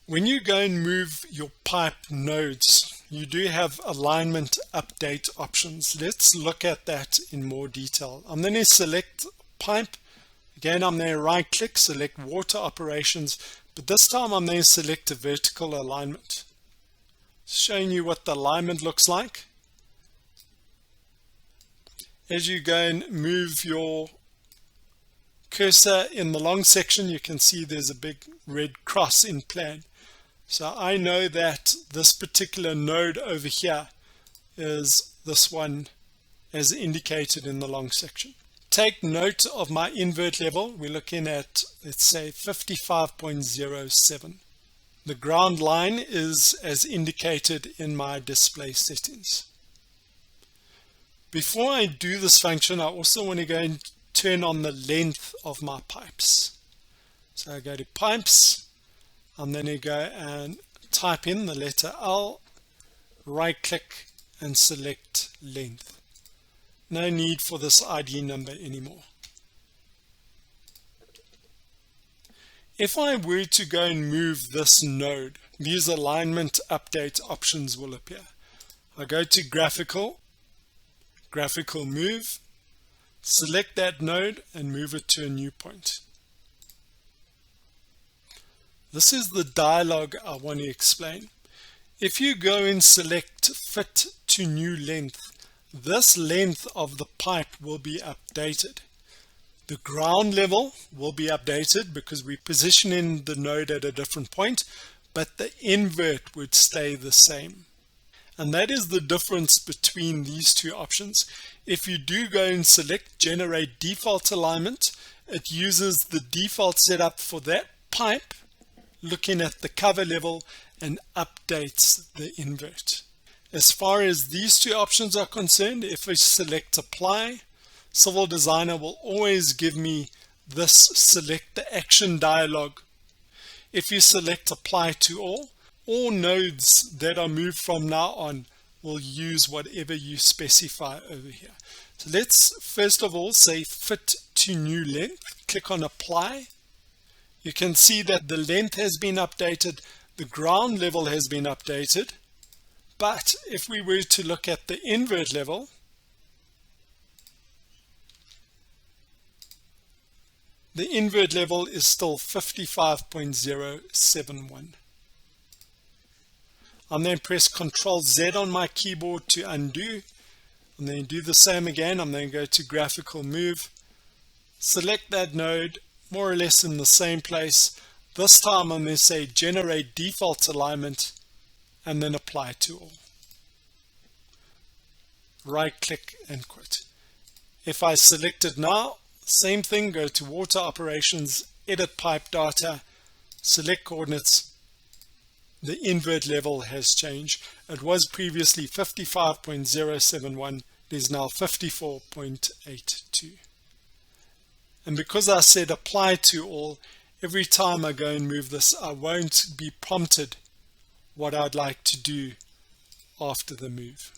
When you go and move your pipe nodes, you do have alignment update options. Let's look at that in more detail. I'm going to select pipe. Again, I'm going to right click, select water operations, but this time I'm going to select a vertical alignment. Showing you what the alignment looks like. As you go and move your cursor in the long section, you can see there's a big red cross in plan. So I know that this particular node over here is this one as indicated in the long section. Take note of my invert level. We're looking at, let's say, 55.07. The ground line is as indicated in my display settings. Before I do this function, I also want to go and turn on the length of my pipes. So I go to pipes. I'm going to go and type in the letter L, right click and select length. No need for this ID number anymore. If I were to go and move this node, these alignment update options will appear. I go to graphical move, select that node and move it to a new point. This is the dialog I want to explain. If you go and select fit to new length, this length of the pipe will be updated. The ground level will be updated because we're positioning the node at a different point, but the invert would stay the same. And that is the difference between these two options. If you do go and select generate default alignment, it uses the default setup for that pipe, looking at the cover level, and updates the invert. As far as these two options are concerned, if I select apply, Civil Designer will always give me this select the action dialog. If you select apply to all nodes that are moved from now on will use whatever you specify over here. So let's first of all say fit to new length. Click on apply. You can see that the length has been updated, the ground level has been updated, but if we were to look at the invert level, the invert level is still 55.071. I'm then press Ctrl Z on my keyboard to undo. I'm going to do the same again. I'm going to go to graphical move, select that node, more or less in the same place. This time I'm going to say generate default alignment and then apply to all. Right click and quit. If I select it now, same thing, go to water operations, edit pipe data, select coordinates. The invert level has changed. It was previously 55.071, it is now 54.82. And because I said apply to all, every time I go and move this, I won't be prompted what I'd like to do after the move.